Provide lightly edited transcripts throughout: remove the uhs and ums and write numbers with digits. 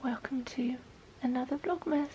Welcome to another Vlogmas.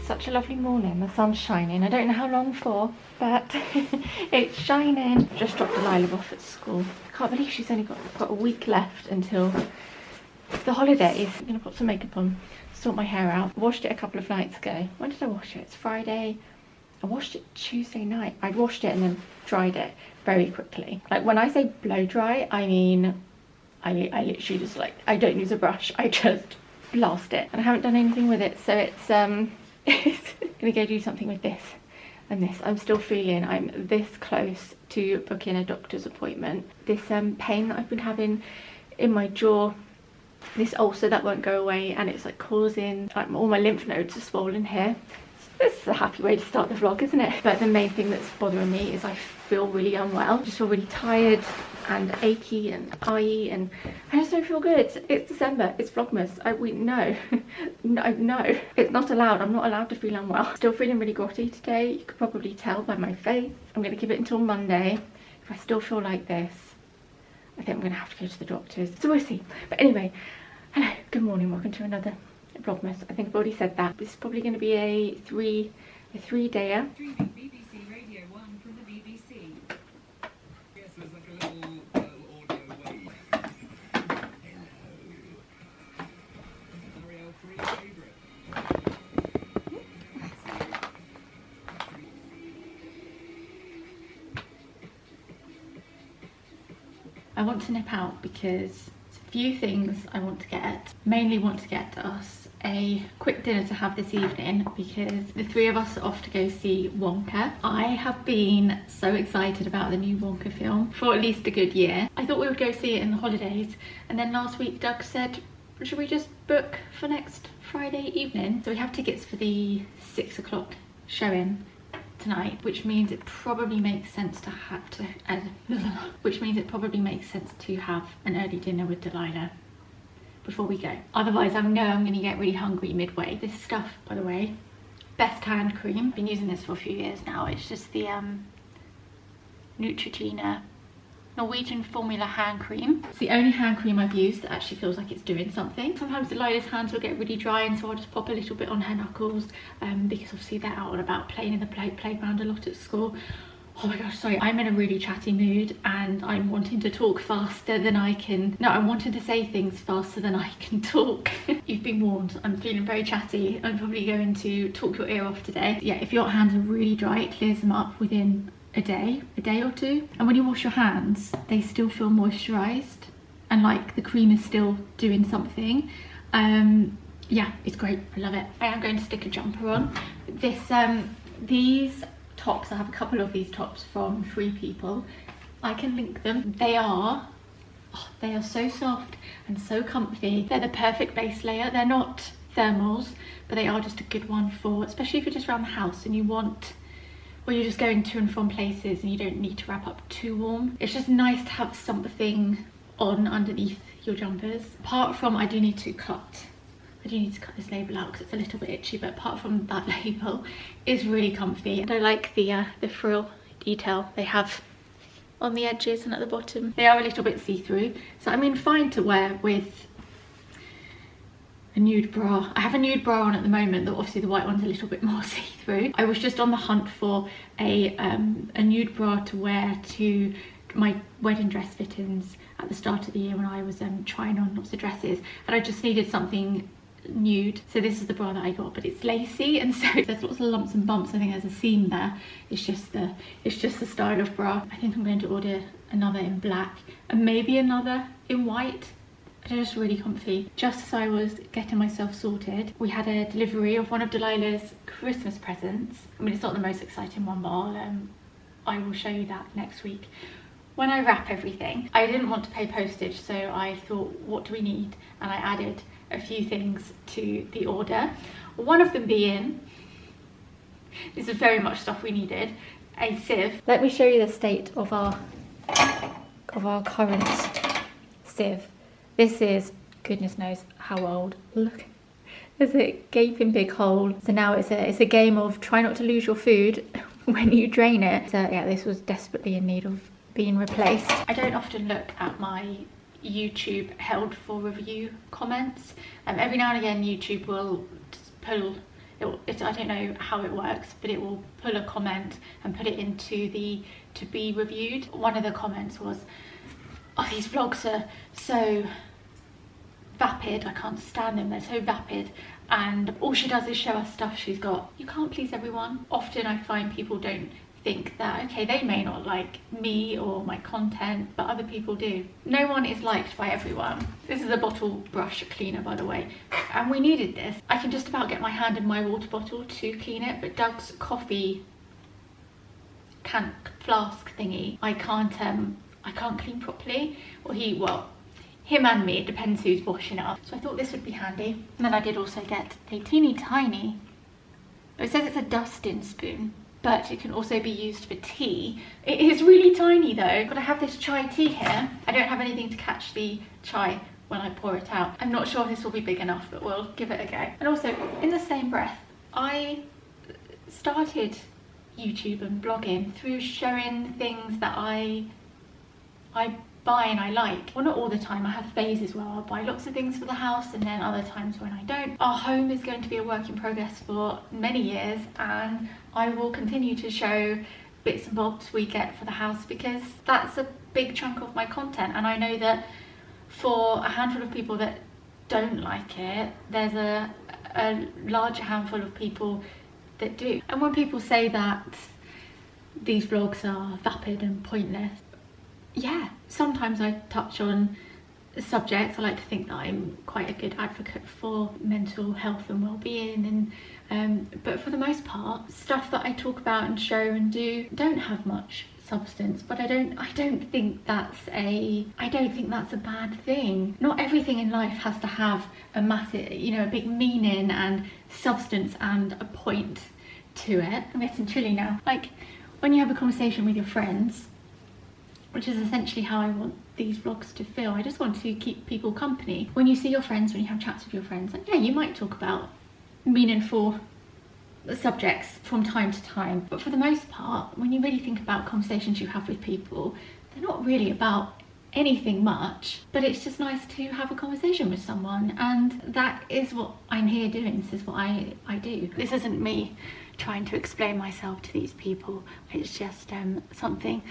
Such a lovely morning, the sun's shining. I don't know how long for, but it's shining. Just dropped Delilah off at school. I can't believe she's only got a week left until the holidays. I'm gonna put some makeup on, sort my hair out. Washed it a couple of nights ago. When did I wash it? It's Friday. I washed it Tuesday night. I'd washed it and then dried it very quickly. Like when I say blow dry, I mean I literally just like, I don't use a brush, I just blast it. And I haven't done anything with it, so it's gonna go do something with this and this. I'm still feeling I'm this close to booking a doctor's appointment. This pain that I've been having in my jaw, this ulcer that won't go away, and it's like causing like all my lymph nodes are swollen here. This is a happy way to start the vlog, isn't it? But the main thing that's bothering me is I feel really unwell. I just feel really tired and achy and eye, and I just don't feel good. It's December, it's Vlogmas. No, it's not allowed. I'm not allowed to feel unwell. Still feeling really grotty today. You could probably tell by my face. I'm gonna give it until Monday. If I still feel like this, I think I'm gonna have to go to the doctors. So we'll see. But anyway, hello, good morning, welcome to another Vlogmas. I think I've already said that. This is probably going to be a three-dayer. Streaming BBC Radio 1 from the BBC. Yes, there's like a little audio wave. Hello. Ariel, free favourite. I want to nip out because there's a few things I want to get. Mainly want to get us a quick dinner to have this evening because the three of us are off to go see Wonka. I have been so excited about the new Wonka film for at least a good year. I thought we would go see it in the holidays, and then last week Doug said, should we just book for next Friday evening? So we have tickets for the 6 o'clock showing tonight, which means it probably makes sense to have an early dinner with Delilah before we go. Otherwise I know I'm gonna get really hungry midway. This stuff, by the way, best hand cream. Been using this for a few years now. It's just the Neutrogena Norwegian formula hand cream. It's the only hand cream I've used that actually feels like it's doing something. Sometimes Delilah's hands will get really dry, and so I'll just pop a little bit on her knuckles because obviously they're out and about playing in the playground a lot at school. Oh my gosh, sorry, I'm in a really chatty mood and I'm wanting to talk faster than I can. No, I'm wanting to say things faster than I can talk. You've been warned, I'm feeling very chatty. I'm probably going to talk your ear off today. Yeah, if your hands are really dry, it clears them up within a day or two. And when you wash your hands, they still feel moisturized and like the cream is still doing something. Yeah, it's great, I love it. I am going to stick a jumper on. These tops, I have a couple of these tops from Free People. I can link them. They are so soft and so comfy. They're the perfect base layer. They're not thermals, but they are just a good one for, especially if you're just around the house and you want, or you're just going to and from places and you don't need to wrap up too warm. It's just nice to have something on underneath your jumpers. Apart from, I do need to cut this label out because it's a little bit itchy, but apart from that label, it's really comfy. And I like the frill detail they have on the edges and at the bottom. They are a little bit see-through, so I mean fine to wear with a nude bra. I have a nude bra on at the moment, though obviously the white one's a little bit more see-through. I was just on the hunt for a nude bra to wear to my wedding dress fittings at the start of the year when I was trying on lots of dresses, and I just needed something nude. So this is the bra that I got, but it's lacy, and so there's lots of lumps and bumps. I think there's a seam there. It's just the style of bra. I think I'm going to order another in black and maybe another in white. They're just really comfy. Just as I was getting myself sorted, we had a delivery of one of Delilah's Christmas presents. I mean, it's not the most exciting one, but I will show you that next week when I wrap everything. I didn't want to pay postage, so I thought, what do we need? And I added a few things to the order. One of them being This is very much stuff we needed. A sieve. Let me show you the state of our current sieve. This is, goodness knows how old. Look, there's a gaping big hole. So now it's a game of try not to lose your food when you drain it. So yeah, this was desperately in need of being replaced. I don't often look at my YouTube held for review comments. Every now and again YouTube will pull, I don't know how it works, but it will pull a comment and put it into the to be reviewed. One of the comments was, oh, these vlogs are so vapid, I can't stand them, they're so vapid, and all she does is show us stuff she's got. You can't please everyone. Often I find people don't think that, okay, they may not like me or my content, but other people do. No one is liked by everyone. This is a bottle brush cleaner, by the way, and we needed this. I can just about get my hand in my water bottle to clean it, but Doug's coffee can flask thingy, I can't clean properly, or him and me, it depends who's washing it up. So I thought this would be handy. And then I did also get a teeny tiny, it says it's a dusting spoon, but it can also be used for tea. It is really tiny though. But I have this chai tea here. I don't have anything to catch the chai when I pour it out. I'm not sure if this will be big enough, but we'll give it a go. And also, in the same breath, I started YouTube and blogging through showing things that I buy and I like. Well, not all the time. I have phases where I'll buy lots of things for the house, and then other times when I don't. Our home is going to be a work in progress for many years, and I will continue to show bits and bobs we get for the house because that's a big chunk of my content, and I know that for a handful of people that don't like it, there's a larger handful of people that do. And when people say that these vlogs are vapid and pointless, yeah, sometimes I touch on subjects. I like to think that I'm quite a good advocate for mental health and well-being, and but for the most part, stuff that I talk about and show and do don't have much substance. But I don't think that's a bad thing. Not everything in life has to have a massive, a big meaning and substance and a point to it. I'm getting chilly now. Like when you have a conversation with your friends, which is essentially how I want these vlogs to feel. I just want to keep people company. When you see your friends, when you have chats with your friends, like, yeah, you might talk about meaningful subjects from time to time, but for the most part, when you really think about conversations you have with people, they're not really about anything much, but it's just nice to have a conversation with someone, and that is what I'm here doing. This is what I do. This isn't me trying to explain myself to these people. It's just something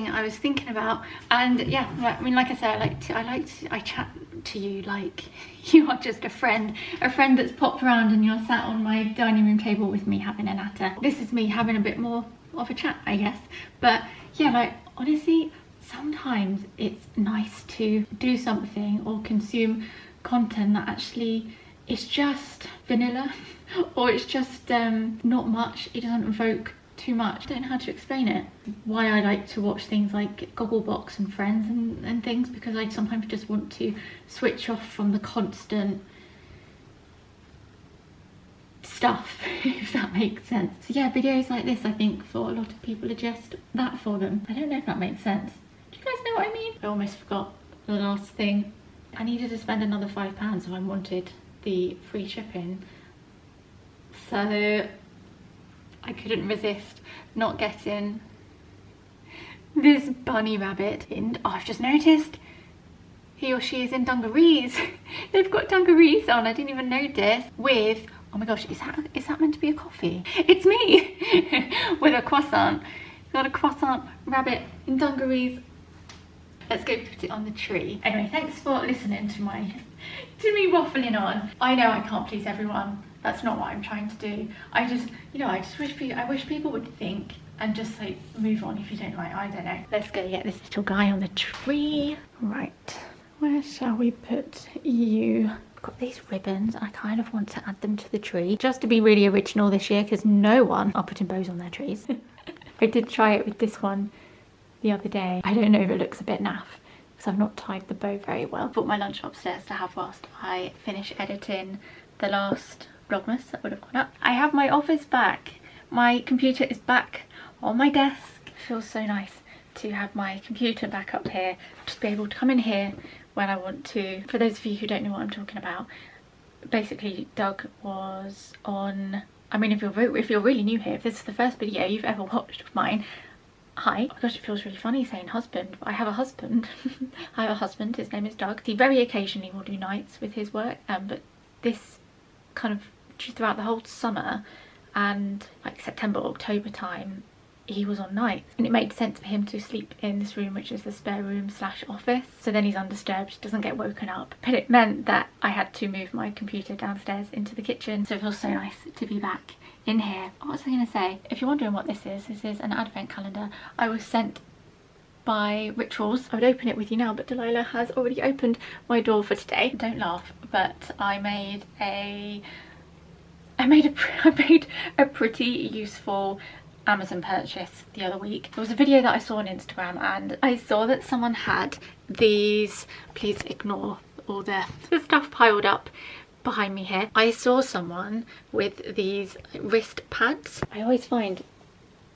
I was thinking about. And yeah, I mean, like I said, I chat to you like you are just a friend that's popped around and you're sat on my dining room table with me having a natter. This is me having a bit more of a chat, I guess. But yeah, like honestly, sometimes it's nice to do something or consume content that actually is just vanilla, or it's just not much. It doesn't evoke too much. I don't know how to explain it. Why I like to watch things like Gogglebox and Friends and things, because I sometimes just want to switch off from the constant stuff, if that makes sense. So yeah, videos like this, I think for a lot of people are just that for them. I don't know if that makes sense. Do you guys know what I mean? I almost forgot the last thing. I needed to spend another £5 if I wanted the free shipping, so I couldn't resist not getting this bunny rabbit. And oh, I've just noticed he or she is in dungarees. They've got dungarees on, I didn't even notice, with, oh my gosh, is that meant to be a coffee? It's me with a croissant. Got a croissant rabbit in dungarees. Let's go put it on the tree. Anyway, thanks for listening to me waffling on. I know I can't please everyone. That's not what I'm trying to do. I just wish people would think and just like move on if you don't like, I don't know. Let's go get this little guy on the tree. Right, where shall we put you? I've got these ribbons. I kind of want to add them to the tree just to be really original this year, because no one are putting bows on their trees. I did try it with this one the other day. I don't know if it looks a bit naff because I've not tied the bow very well. Bought my lunch upstairs to have whilst I finish editing the last Vlogmas that would have gone up. I have my office back, my computer is back on my desk. It feels so nice to have my computer back up here, just be able to come in here when I want to. For those of you who don't know what I'm talking about, basically Doug was on, I mean, if you're really new here, if this is the first video you've ever watched of mine, hi. Oh my gosh, it feels really funny saying husband, but I have a husband. I have a husband, his name is Doug. He very occasionally will do nights with his work, but this kind of just throughout the whole summer and like September, October time, he was on nights, and it made sense for him to sleep in this room, which is the spare room / office, so then he's undisturbed, doesn't get woken up. But it meant that I had to move my computer downstairs into the kitchen, so it feels so nice to be back in here. What was I going to say? If you're wondering what this is an advent calendar I was sent by Rituals. I would open it with you now, but Delilah has already opened my door for today. Don't laugh, but I made a pretty useful Amazon purchase the other week. There was a video that I saw on Instagram, and I saw that someone had these, please ignore all the stuff piled up behind me here. I saw someone with these wrist pads. I always find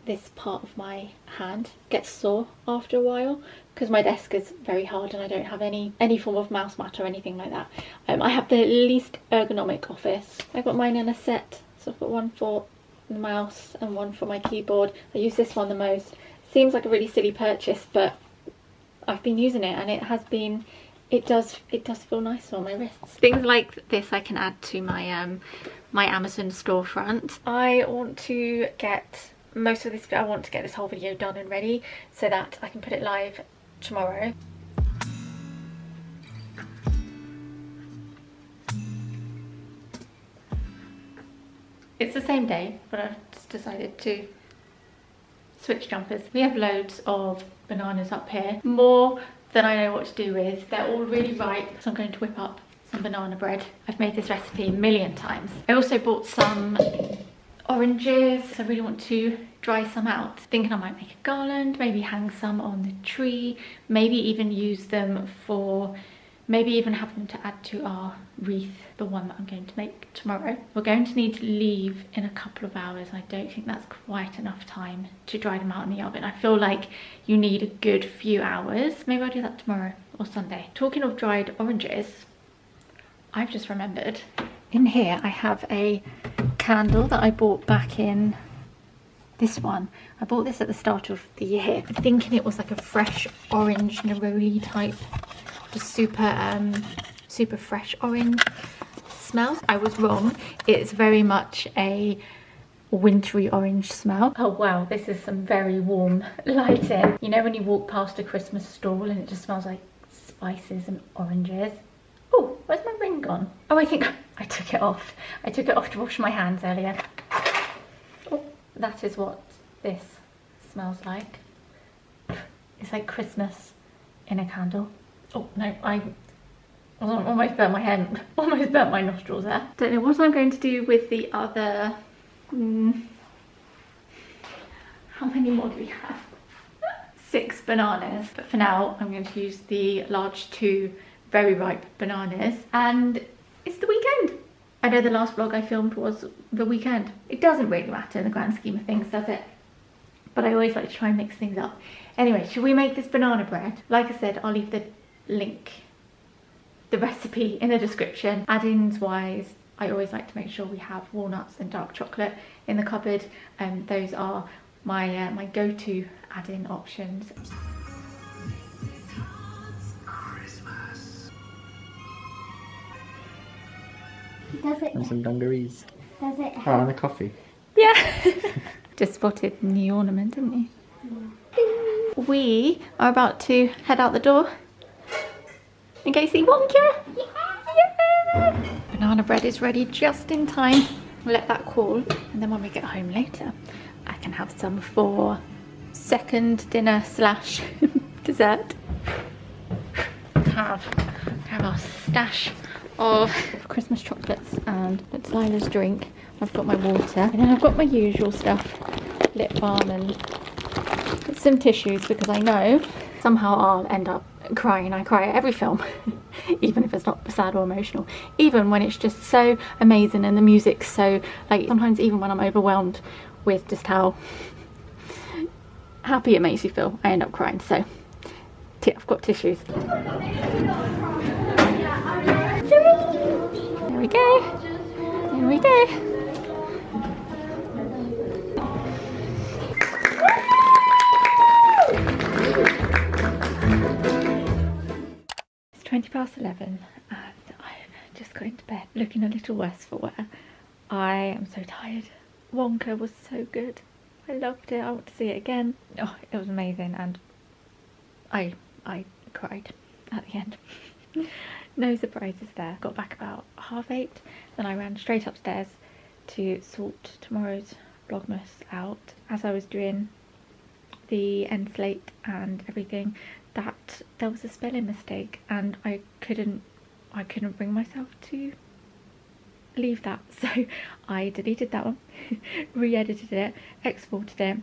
this part of my hand gets sore after a while because my desk is very hard and I don't have any form of mouse mat or anything like that. I have the least ergonomic office. I got mine in a set, so I've got one for the mouse and one for my keyboard. I use this one the most. Seems like a really silly purchase, but I've been using it and it does feel nice on my wrists. Things like this I can add to my my Amazon storefront. I want to get most of this, I want to get this whole video done and ready so that I can put it live tomorrow. It's the same day, but I've just decided to switch jumpers. We have loads of bananas up here, more than I know what to do with. They're all really ripe, so I'm going to whip up some banana bread. I've made this recipe a million times. I also bought some oranges, so I really want to dry some out. Thinking I might make a garland, maybe hang some on the tree, maybe even use them for, maybe even have them to add to our wreath, the one that I'm going to make tomorrow. We're going to need to leave in a couple of hours. I don't think that's quite enough time to dry them out in the oven. I feel like you need a good few hours. Maybe I'll do that tomorrow or Sunday. Talking of dried oranges, I've just remembered, in here I have a candle that I bought back in, this one. I bought this at the start of the year, thinking it was like a fresh orange neroli type, just super fresh orange smell. I was wrong. It's very much a wintry orange smell. Oh wow, this is some very warm lighting. You know when you walk past a Christmas stall and it just smells like spices and oranges? Oh, where's my ring gone? Oh, I think I took it off. I took it off to wash my hands earlier. Oh, that is what this smells like. It's like Christmas in a candle. Oh no, I almost burnt my hand, almost burnt my nostrils there. Don't know what I'm going to do with the other, how many more do we have? 6 bananas, but for now I'm going to use the large 2 very ripe bananas, and it's the weekend. I know the last vlog I filmed was the weekend. It doesn't really matter in the grand scheme of things, does it? But I always like to try and mix things up. Anyway, should we make this banana bread? Like I said, I'll leave the link, the recipe in the description. Add-ins wise, I always like to make sure we have walnuts and dark chocolate in the cupboard. Those are my my go-to add-in options. Does it? And some dungarees. Does it? Oh, and a coffee. Yeah. Just spotted new ornament, didn't you? Yeah. We are about to head out the door and go see Wonka. Yeah. Banana bread is ready just in time. We'll let that cool, and then when we get home later, I can have some for second dinner / dessert. Have our stash of Christmas chocolates and Delilah's drink. I've got my water, and then I've got my usual stuff, lip balm and some tissues, because I know somehow I'll end up crying. I cry at every film, even if it's not sad or emotional, even when it's just so amazing and the music's so, like, sometimes even when I'm overwhelmed with just how happy it makes you feel. I end up crying, so I've got tissues. There we go. There we go. It's 11:20 and I've just got into bed looking a little worse for wear. I am so tired. Wonka was so good. I loved it. I want to see it again. Oh, it was amazing, and I cried at the end. No surprises there. Got back about 8:30, then I ran straight upstairs to sort tomorrow's Vlogmas out. As I was doing the end slate and everything, that there was a spelling mistake, and I couldn't bring myself to leave that, so I deleted that one, re-edited it, exported it,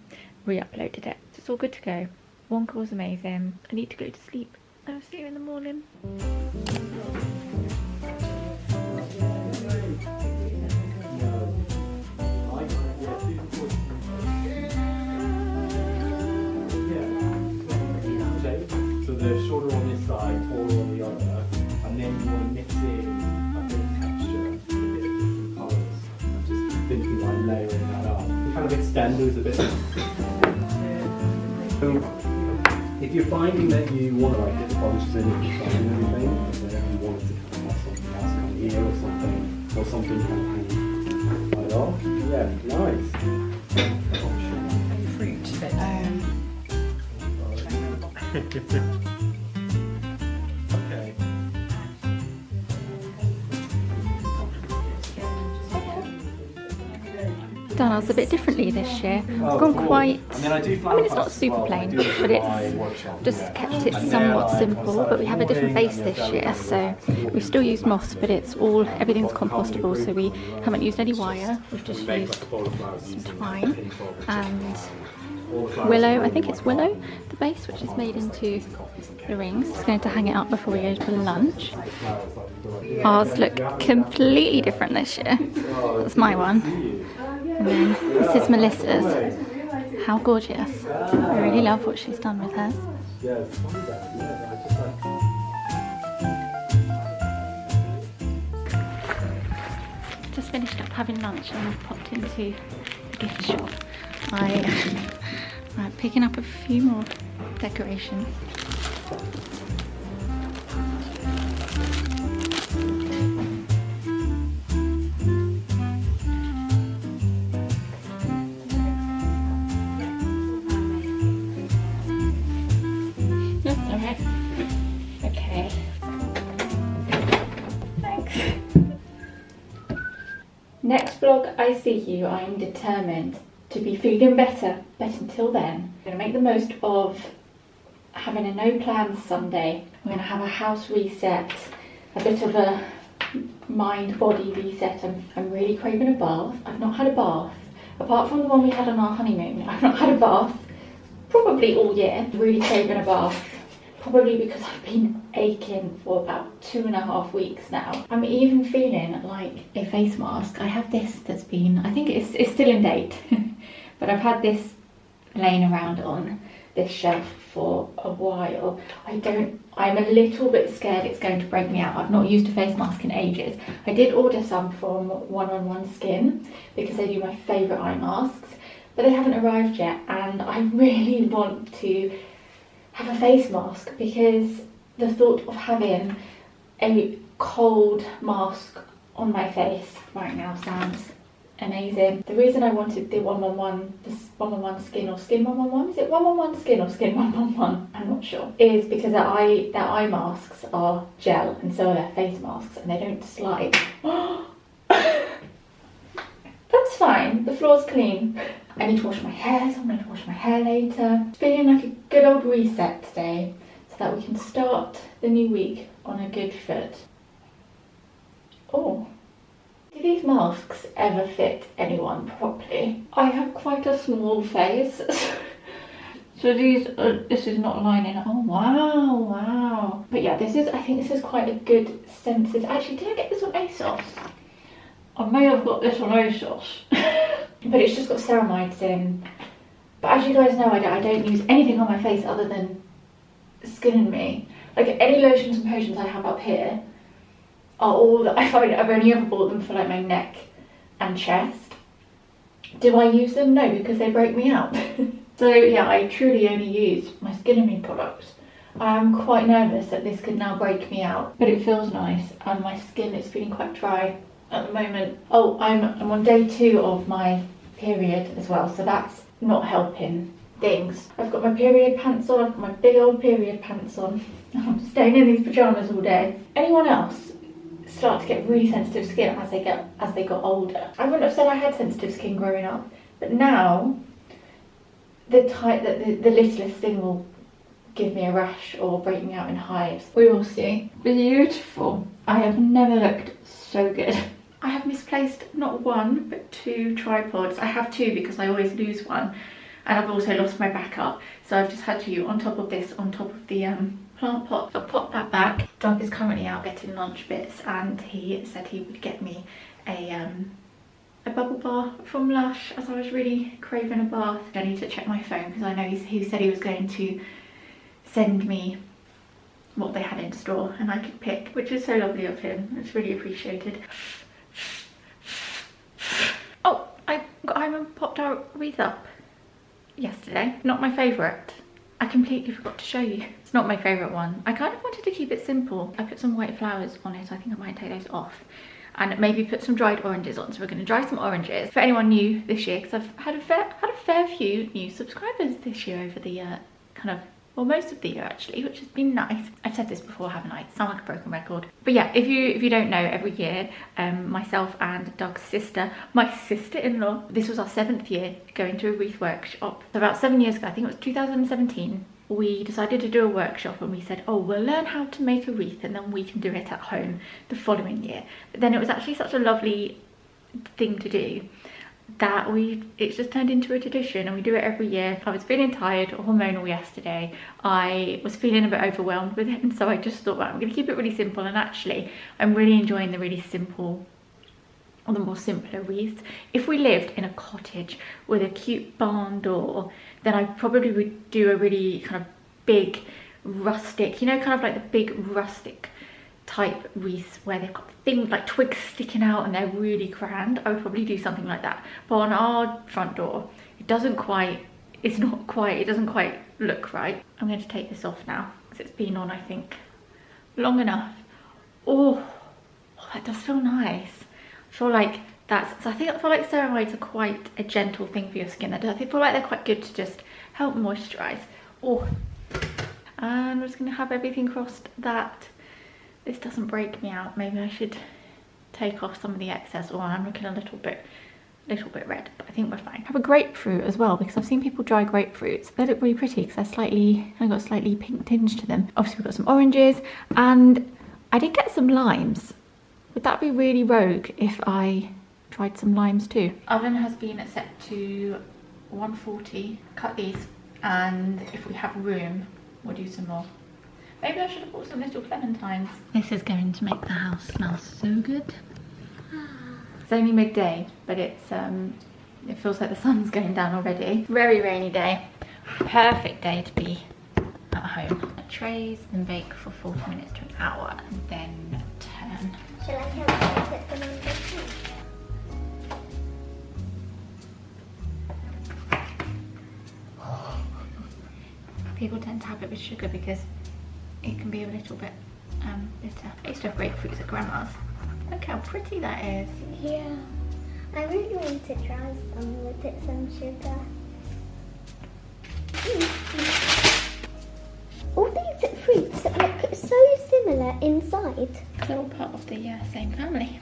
re-uploaded it. So it's all good to go. Wonka was amazing. I need to go to sleep. I'll see you in the morning. So the shoulder on this side, taller on the other, and then you want to mix in a bit of texture, a bit of different colours. I'm just thinking like layering that up. You kind of extend those a bit. So if you're finding that you want to like get the bunches in and design everything, and then if you wanted to kind of have something else come here or something kind of hang right off. Yeah, nice. Fruit, but Okay. Done ours a bit differently this year. It's gone quite, I mean it's not super plain, but it's just kept it somewhat simple, but we have a different base this year, so we've still used moss, but it's everything's compostable, so we haven't used any wire, we've just used some twine and willow, I think it's willow, the base, which is made into the rings. Just going to hang it up before we go to lunch. Ours look completely different this year. That's my one. And then this is Melissa's. How gorgeous. I really love what she's done with hers. Just finished up having lunch and I've popped into the gift shop. I'm picking up a few more decorations. Okay. Thanks. Next vlog I see you, I'm determined to be feeling better, but until then, I'm going to make the most of having a no plans Sunday. I'm going to have a house reset, a bit of a mind body reset. I'm really craving a bath. I've not had a bath, apart from the one we had on our honeymoon. I've not had a bath probably all year. Really craving a bath, probably because I've been aching for about 2.5 weeks now. I'm even feeling like a face mask. I have this that's been, I think it's still in date, but I've had this laying around on this shelf for a while. I'm a little bit scared it's going to break me out. I've not used a face mask in ages. I did order some from 111 Skin because they do my favourite eye masks, but they haven't arrived yet, and I really want to have a face mask because the thought of having a cold mask on my face right now sounds amazing. The reason I wanted the 111 Skin or Skin 111, is it 111 Skin or Skin 111? I'm not sure. Is because their eye masks are gel and so are their face masks, and they don't slide. That's fine, the floor's clean. I need to wash my hair, so I'm going to wash my hair later. It's feeling like a good old reset today, so that we can start the new week on a good foot. Oh. Do these masks ever fit anyone properly? I have quite a small face, so this is not lining up. Oh wow, wow. But yeah, I think this is quite a good scented. Actually, did I get this on ASOS? I may have got this on ASOS. but it's just got ceramides in. But as you guys know, I don't use anything on my face other than Skin and Me. Like any lotions and potions I have up here are all that I find. I've only ever bought them for like my neck and chest. Do I use them? No, because they break me out. So yeah, I truly only use my Skin and Me products. I'm quite nervous that this could now break me out, but it feels nice and my skin is feeling quite dry at the moment. Oh, I'm on day 2 of my period as well, so that's not helping things. I've got my period pants on, I've got my big old period pants on. I'm staying in these pyjamas all day. Anyone else start to get really sensitive skin as they got older? I wouldn't have said I had sensitive skin growing up, but now the littlest thing will give me a rash or break me out in hives. We will see. Beautiful. I have never looked so good. I have misplaced not 1 but 2 tripods. I have 2 because I always lose one, and I've also lost my backup, so I've just had to on top of this, on top of the plant pot. I'll pop that back. Doug is currently out getting lunch bits, and he said he would get me a bubble bath from Lush as I was really craving a bath. I need to check my phone because I know he said he was going to send me what they had in store and I could pick, which is so lovely of him. It's really appreciated. Oh, I popped our wreath up yesterday. Not my favourite. I completely forgot to show you. It's not my favourite one. I kind of wanted to keep it simple. I put some white flowers on it. I think I might take those off and maybe put some dried oranges on. So we're going to dry some oranges. For anyone new this year, because I've had a fair few new subscribers this year over the well, most of the year actually, which has been nice. I've said this before, haven't I? Sound like a broken record. But yeah, if you don't know, every year, myself and Doug's sister, my sister-in-law, this was our 7th year going to a wreath workshop. So about 7 years ago, I think it was 2017, we decided to do a workshop and we said, oh, we'll learn how to make a wreath and then we can do it at home the following year. But then it was actually such a lovely thing to do that it's just turned into a tradition and we do it every year. I was feeling tired, hormonal yesterday. I was feeling a bit overwhelmed with it, and so I just thought, well, I'm going to keep it really simple. And actually I'm really enjoying the really simple, or the more simpler wreaths. If we lived in a cottage with a cute barn door, then I probably would do a really kind of big rustic, you know, kind of like the big rustic type wreaths where they've got things like twigs sticking out and they're really grand. I would probably do something like that. But on our front door, it doesn't quite look right. I'm going to take this off now because it's been on, I think, long enough. Oh, that does feel nice. I feel like I feel like ceramides are quite a gentle thing for your skin. I feel like they're quite good to just help moisturize. Oh, and we're just going to have everything crossed that this doesn't break me out. Maybe I should take off some of the excess. Oh, I'm looking a little bit red, but I think we're fine. I have a grapefruit as well because I've seen people dry grapefruits. They look really pretty because they've got a slightly pink tinge to them. Obviously we've got some oranges and I did get some limes. Would that be really rogue if I tried some limes too? Oven has been set to 140. Cut these, and if we have room, we'll do some more. Maybe I should have bought some little clementines. This is going to make the house smell so good. It's only midday, but it feels like the sun's going down already. Very rainy day. Perfect day to be at home. Trays and bake for 40 minutes to an hour and then turn. Shall I help you put them on the top? People tend to have it with sugar because it can be a little bit bitter. I used to have grapefruits at grandma's. Look how pretty that is. Yeah. I really want to try some with it, some sugar. All these fruits look so similar inside. They're all part of the same family.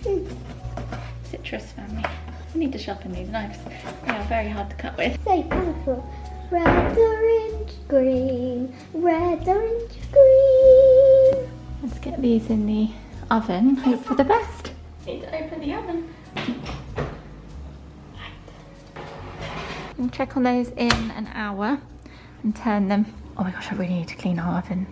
Citrus family. I need to sharpen these knives. They are very hard to cut with. So colourful. Red, orange, green. Red, orange, green. Let's get these in the oven. Hope for the best. Need to open the oven. We'll check on those in an hour and turn them. Oh my gosh, I really need to clean our oven.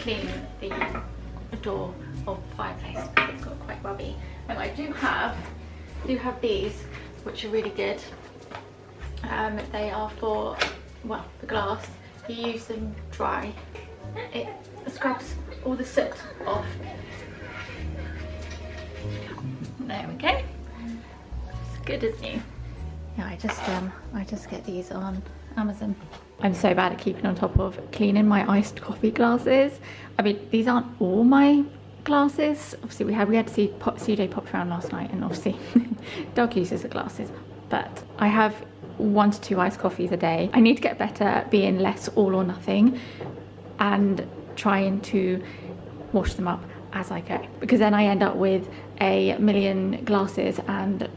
clean the door of the fireplace because it's got quite rubby. And I do have these, which are really good. They are for, well, the glass. You use them dry. It scrubs all the soot off. There we go. It's good as new. Yeah, I just get these on Amazon. I'm so bad at keeping on top of cleaning my iced coffee glasses. I mean, these aren't all my glasses. Obviously, we had to see CJ popped around last night, and obviously, dog uses the glasses. But I have 1 to 2 iced coffees a day. I need to get better at being less all or nothing, and trying to wash them up as I go, because then I end up with a million glasses and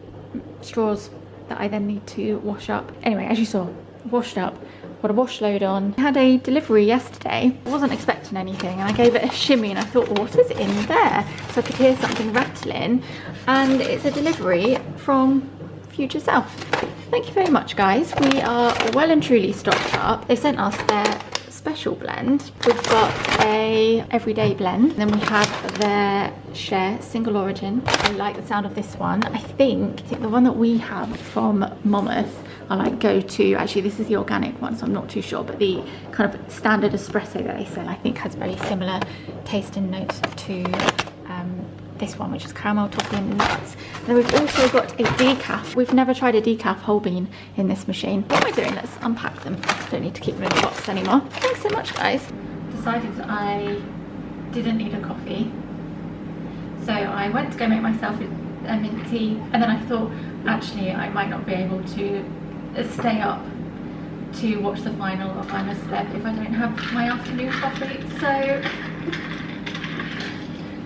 straws that I then need to wash up. Anyway, as you saw, washed up, got a wash load on. I had a delivery yesterday. I wasn't expecting anything, and I gave it a shimmy, and I thought, what is in there? So I could hear something rattling, and it's a delivery from Future Self. Thank you very much, guys. We are well and truly stocked up. They sent us their special blend. We've got a everyday blend, then we have their share single origin. I like the sound of this one. I think the one that we have from Monmouth I like go to. Actually, this is the organic one, so I'm not too sure, but the kind of standard espresso that they sell I think has very similar taste and notes to this one, which is caramel, toffee and nuts. And then we've also got a decaf. We've never tried a decaf whole bean in this machine. What am I doing? Let's unpack them. Don't need to keep them in the box anymore. Thanks so much, guys. Decided I didn't need a coffee, so I went to go make myself a mint tea, and then I thought, actually, I might not be able to stay up to watch the final of I'm a Celeb if I don't have my afternoon coffee, so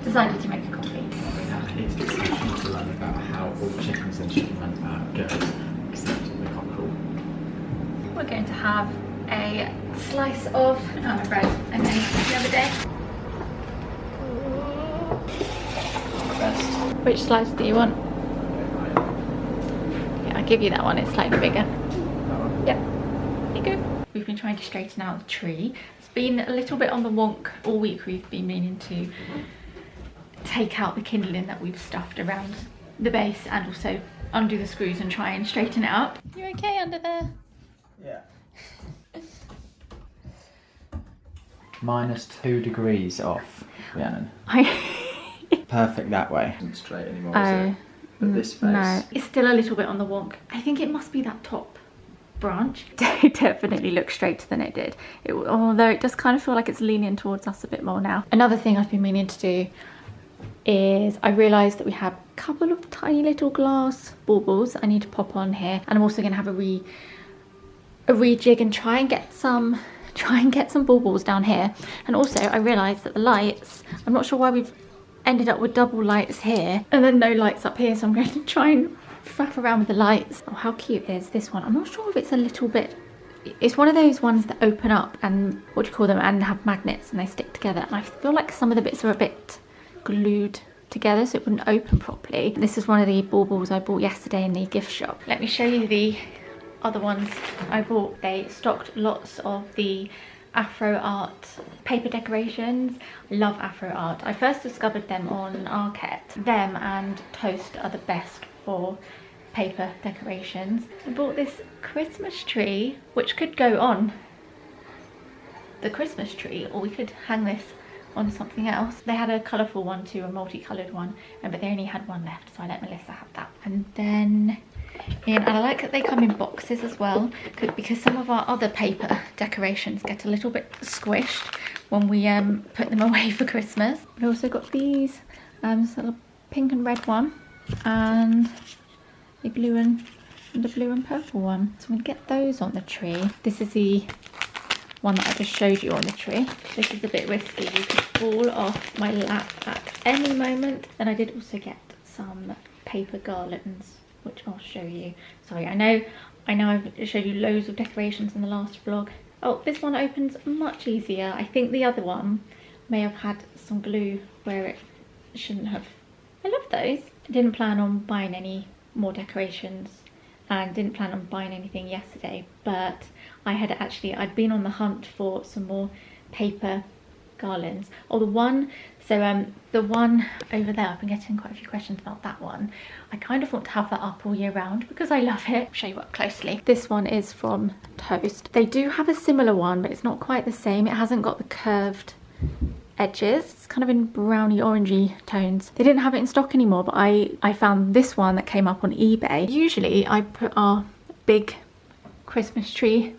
decided to make a coffee. It's exceptional to learn about how all chickens and chicken goes, except the cockerel. We're going to have a slice of almond bread I made the other day. Best. Which slice do you want? Yeah, I'll give you that one, it's slightly bigger. Yep, there you go. We've been trying to straighten out the tree. It's been a little bit on the wonk all week. We've been meaning to take out the kindling that we've stuffed around the base and also undo the screws and try and straighten it up. You okay under there? Yeah. -2 degrees off, Rhiannon. Perfect that way. Isn't straight anymore, is it? But this face. No, it's still a little bit on the wonk. I think it must be that top branch. It definitely looks straighter than it did. Although it does kind of feel like it's leaning towards us a bit more now. Another thing I've been meaning to do is I realised that we have a couple of tiny little glass baubles I need to pop on here, and I'm also going to have a rejig and try and get some baubles down here. And also I realised that the lights, I'm not sure why we've ended up with double lights here and then no lights up here, so I'm going to try and faff around with the lights. Oh, how cute is this one? I'm not sure if it's a little bit, it's one of those ones that open up and what do you call them, and have magnets and they stick together, and I feel like some of the bits are a bit glued together so it wouldn't open properly. This is one of the baubles I bought yesterday in the gift shop. Let me show you the other ones I bought. They stocked lots of the Afro art paper decorations. I love Afro art. I first discovered them on Arket. Them and Toast are the best for paper decorations. I bought this Christmas tree, which could go on the Christmas tree, or we could hang this on something else. They had a colourful one too, a multicoloured one, but they only had one left, so I let Melissa have that. And then and I like that they come in boxes as well, because some of our other paper decorations get a little bit squished when we put them away for Christmas. I also got these, so a pink and red one, and the blue and purple one. So I'm gonna get those on the tree. This is the one that I just showed you on the tree. This is a bit risky, you could fall off my lap at any moment. Then I did also get some paper garlands, which I'll show you. Sorry, I know I've showed you loads of decorations in the last vlog. Oh, this one opens much easier. I think the other one may have had some glue where it shouldn't have. I love those. I didn't plan on buying any more decorations and didn't plan on buying anything yesterday, but I'd been on the hunt for some more paper garlands. Or the one, so the one over there, I've been getting quite a few questions about that one. I kind of want to have that up all year round because I love it. I'll show you up closely. This one is from Toast. They do have a similar one, but it's not quite the same. It hasn't got the curved edges. It's kind of in browny orangey tones. They didn't have it in stock anymore, but I found this one that came up on eBay. Usually I put our big Christmas tree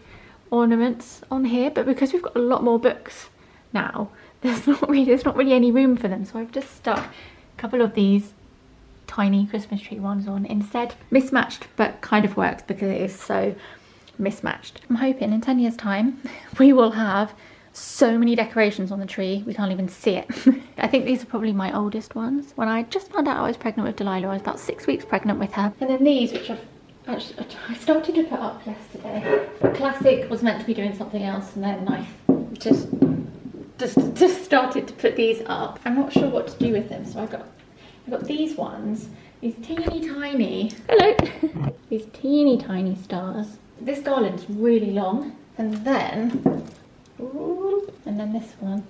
ornaments on here, but because we've got a lot more books now, there's not really any room for them, so I've just stuck a couple of these tiny Christmas tree ones on instead. Mismatched, but kind of works because it is so mismatched. I'm hoping in 10 years time we will have so many decorations on the tree we can't even see it. I think these are probably my oldest ones. When I just found out I was pregnant with Delilah, I was about 6 weeks pregnant with her. And then these, which I started to put up yesterday. Classic was meant to be doing something else, and then I just started to put these up. I'm not sure what to do with them, so I've got these ones, these teeny tiny, hello, these teeny tiny stars. This garland's really long, and then this one.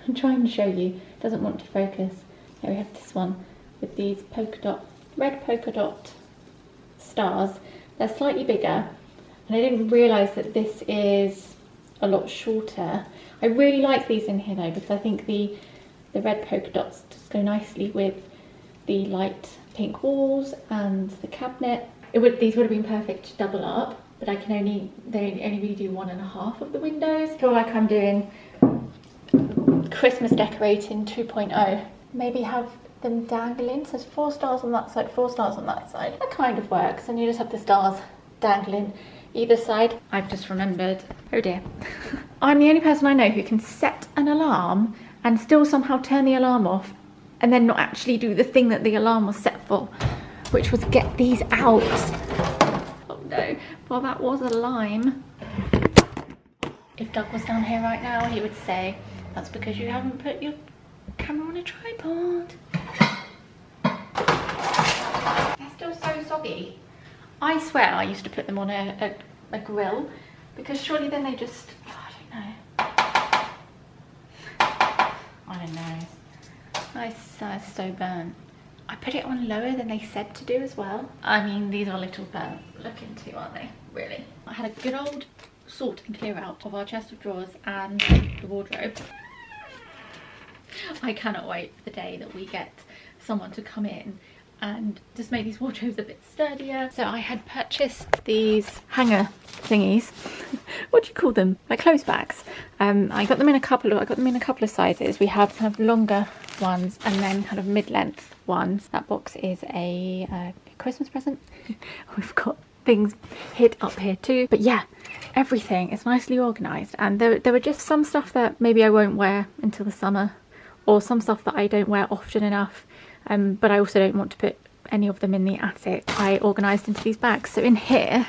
I'm trying to show you, it doesn't want to focus. Here we have this one with these red polka dot stars. They're slightly bigger, and I didn't realise that this is a lot shorter. I really like these in here though, because I think the red polka dots just go nicely with the light pink walls and the cabinet. These would have been perfect to double up, but they only really do 1.5 of the windows. I feel like I'm doing Christmas decorating 2.0. Maybe have them dangling, so there's 4 stars on that side, 4 stars on that side. That kind of works, and you just have the stars dangling either side. I've just remembered, oh dear, I'm the only person I know who can set an alarm and still somehow turn the alarm off and then not actually do the thing that the alarm was set for, which was get these out. Oh no, well that was a lime. If Doug was down here right now, he would say, that's because you haven't put your camera on a tripod. They're still so soggy. I swear I used to put them on a grill, because surely then they just, I don't know. It's so burnt. I put it on lower than they said to do as well. I mean, these are a little burnt looking too, aren't they? Really. I had a good old sort and clear out of our chest of drawers and the wardrobe. I cannot wait for the day that we get someone to come in and just make these wardrobes a bit sturdier. So I had purchased these hanger thingies. What do you call them? Like clothes bags. I got them in a couple of sizes. We have kind of longer ones and then kind of mid-length ones. That box is a Christmas present. We've got things hid up here too. But yeah, everything is nicely organised, and there were just some stuff that maybe I won't wear until the summer, or some stuff that I don't wear often enough, but I also don't want to put any of them in the attic. I organised into these bags. So in here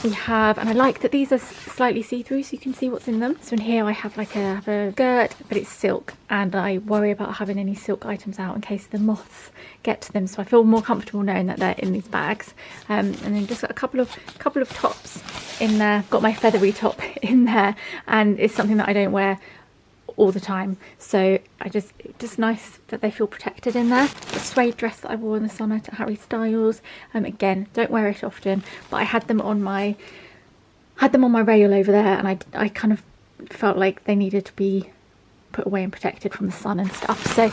we have, and I like that these are slightly see-through so you can see what's in them. So in here I have like a skirt, but it's silk, and I worry about having any silk items out in case the moths get to them, so I feel more comfortable knowing that they're in these bags. And then just got a couple of tops in there. Got my feathery top in there, and it's something that I don't wear all the time, so just nice that they feel protected in there. The suede dress that I wore in the summer to Harry Styles, again, don't wear it often, but I had them on my rail over there, and I kind of felt like they needed to be put away and protected from the sun and stuff. So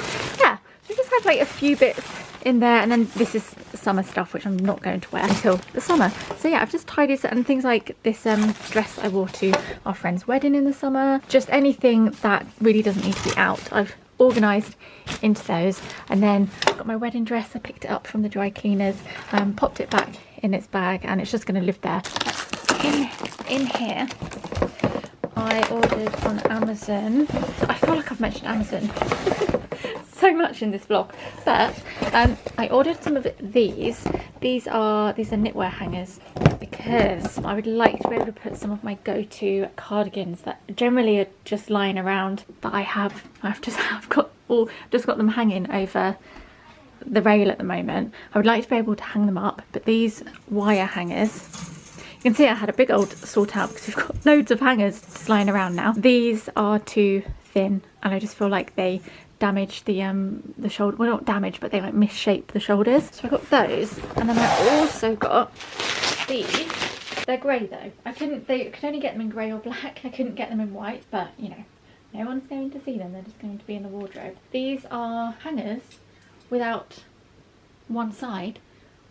yeah, so just have like a few bits in there, and then this is summer stuff which I'm not going to wear until the summer. So yeah, I've just tidied it, and things like this dress I wore to our friend's wedding in the summer, just anything that really doesn't need to be out, I've organised into those. And then I've got my wedding dress, I picked it up from the dry cleaners, popped it back in its bag, and it's just going to live there. In here I ordered on Amazon. I feel like I've mentioned Amazon so much in this vlog, but I ordered some of these. These are knitwear hangers, because I would like to be able to put some of my go-to cardigans that generally are just lying around, but I've just got them hanging over the rail at the moment. I would like to be able to hang them up, but these wire hangers, you can see I had a big old sort out because we've got loads of hangers just lying around now. These are too thin, and I just feel like they damage the shoulder, well not damage, but they like misshape the shoulders. So I got those, and then I also got these. They're grey though. I could only get them in grey or black. I couldn't get them in white, but you know, no one's going to see them, they're just going to be in the wardrobe. These are hangers without one side,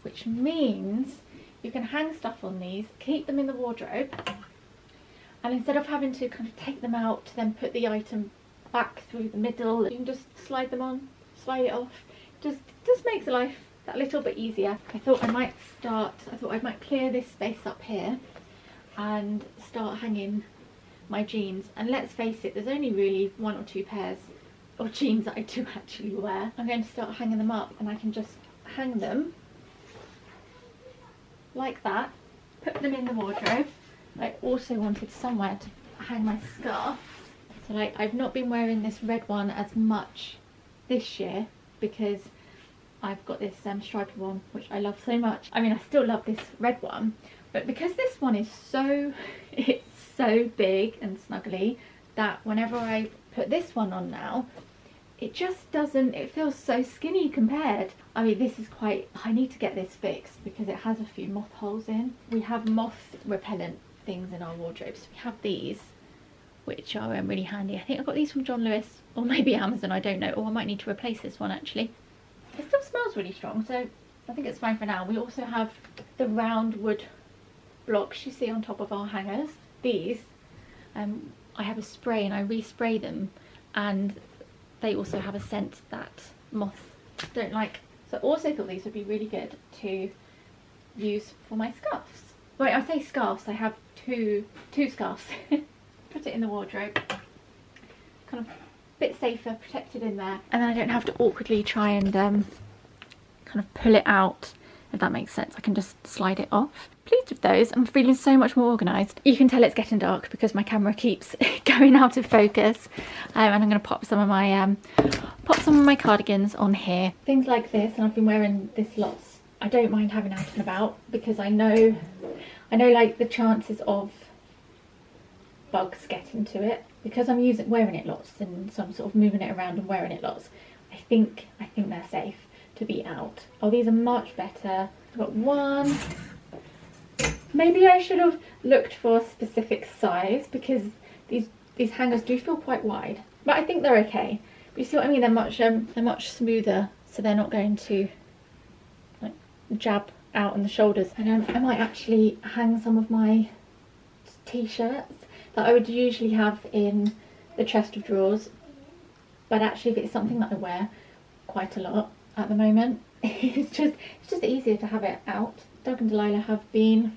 which means you can hang stuff on these, keep them in the wardrobe, and instead of having to kind of take them out to then put the item back through the middle, you can just slide them on, slide it off. Just makes life that little bit easier. I thought I might clear this space up here and start hanging my jeans. And let's face it, there's only really 1 or 2 pairs of jeans that I do actually wear. I'm going to start hanging them up, and I can just hang them like that, put them in the wardrobe. I also wanted somewhere to hang my scarf. So like, I've not been wearing this red one as much this year because I've got this stripy one, which I love so much. I mean, I still love this red one, but because this one is it's so big and snuggly, that whenever I put this one on now, it just doesn't, it feels so skinny compared. I mean, this is quite, I need to get this fixed because it has a few moth holes in. We have moth repellent things in our wardrobes. We have these, which are really handy. I think I got these from John Lewis, or maybe Amazon, I don't know. Or I might need to replace this one actually. It still smells really strong, so I think it's fine for now. We also have the round wood blocks you see on top of our hangers. These, I have a spray and I respray them, and they also have a scent that moths don't like. So I also thought these would be really good to use for my scarves. Wait, I say scarves, I have two scarves. Put it in the wardrobe, kind of a bit safer, protected in there, and then I don't have to awkwardly try and kind of pull it out, if that makes sense. I can just slide it off. Pleased with those. I'm feeling so much more organised. You can tell it's getting dark because my camera keeps going out of focus, and I'm going to pop some of my cardigans on here. Things like this, and I've been wearing this lots. I don't mind having out and about because I know like the chances of bugs getting to it, because I'm wearing it lots, and so I'm sort of moving it around and wearing it lots. I think they're safe to be out. Oh, these are much better. I've got one. Maybe I should have looked for a specific size because these hangers do feel quite wide, but I think they're okay. But you see what I mean? They're much smoother, so they're not going to like jab out on the shoulders. And I might actually hang some of my t-shirts that I would usually have in the chest of drawers, but actually if it's something that I wear quite a lot at the moment, it's just easier to have it out. Doug and Delilah have been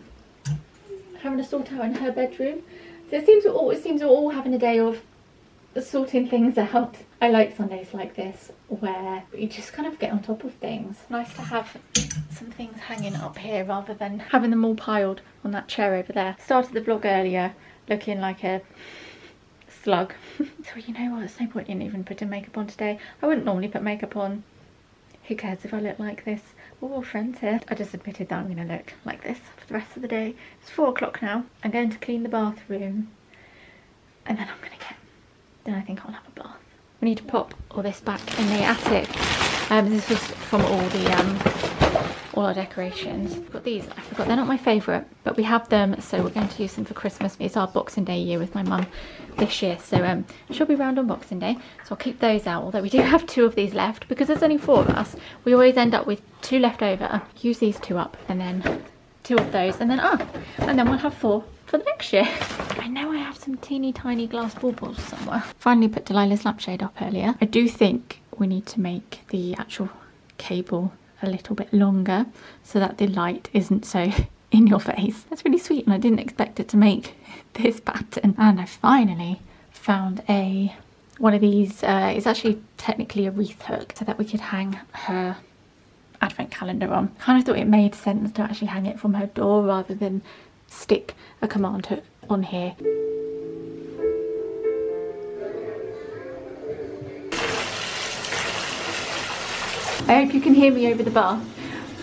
having a sort out in her bedroom, so it seems we're all having a day of sorting things out. I like Sundays like this where you just kind of get on top of things. Nice to have some things hanging up here rather than having them all piled on that chair over there. Started the vlog earlier looking like a slug. So you know what, there's no point in even putting makeup on today. I wouldn't normally put makeup on. Who cares if I look like this? We're all friends here. I just admitted that I'm going to look like this for the rest of the day. It's 4 o'clock now. I'm going to clean the bathroom, and then then I think I'll have a bath. We need to pop all this back in the attic. This was from all our decorations. I've got these, I forgot, they're not my favourite, but we have them, so we're going to use them for Christmas. It's our Boxing Day year with my mum this year, so she'll be round on Boxing Day, so I'll keep those out, although we do have 2 of these left because there's only 4 of us. We always end up with 2 left over. Use these 2 up, and then 2 of those, and then we'll have 4 for the next year. I know I have some teeny tiny glass baubles somewhere. Finally put Delilah's lampshade up earlier. I do think we need to make the actual cable a little bit longer so that the light isn't so in your face. That's really sweet, and I didn't expect it to make this pattern. And I finally found one of these. It's actually technically a wreath hook so that we could hang her advent calendar on. Kind of thought it made sense to actually hang it from her door rather than stick a command hook on here. I hope you can hear me over the bath,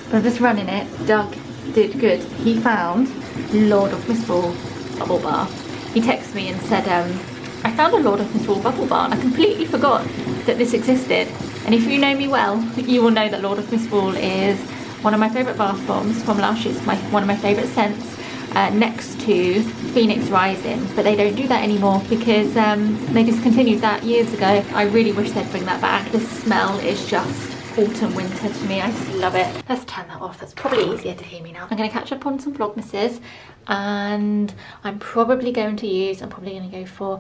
but I'm just running it. Doug did good. He found Lord of Mistfall bubble bath. He texted me and said I found a Lord of Misrule bubble bar and I completely forgot that this existed. And if you know me well, you will know that Lord of Misrule is one of my favourite bath bombs from Lush. It's one of my favourite scents, next to Phoenix Rising. But they don't do that anymore because they discontinued that years ago. I really wish they'd bring that back. The smell is just autumn winter to me. I just love it. Let's turn that off. That's probably easier to hear me now. I'm going to catch up on some Vlogmases, and I'm probably going to go for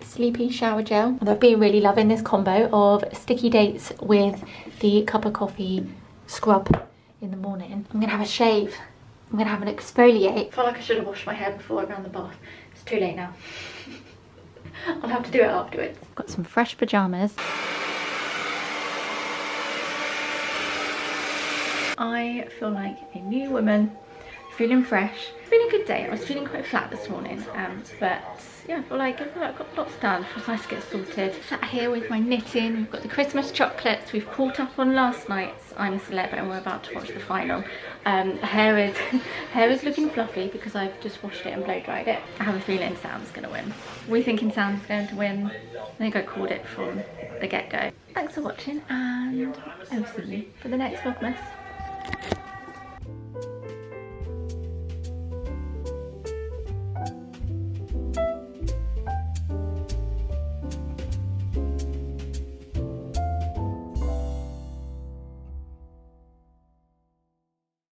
Sleepy shower gel. And I've been really loving this combo of sticky dates with the cup of coffee scrub in the morning. I'm gonna have a shave. I'm gonna have an exfoliate. I feel like I should have washed my hair before I ran the bath. It's too late now. I'll have to do it afterwards. Got some fresh pajamas. I feel like a new woman, feeling fresh. It's been a good day. I was feeling quite flat this morning, but yeah, I feel like I've got lots done. It was nice to get sorted. Sat here with my knitting. We've got the Christmas chocolates. We've caught up on last night's I'm a Celeb, and we're about to watch the final. Hair is looking fluffy because I've just washed it and blow dried it. I have a feeling Sam's gonna win. We're thinking Sam's going to win. I think I called it from the get-go. Thanks for watching, and I will see you for the next Vlogmas.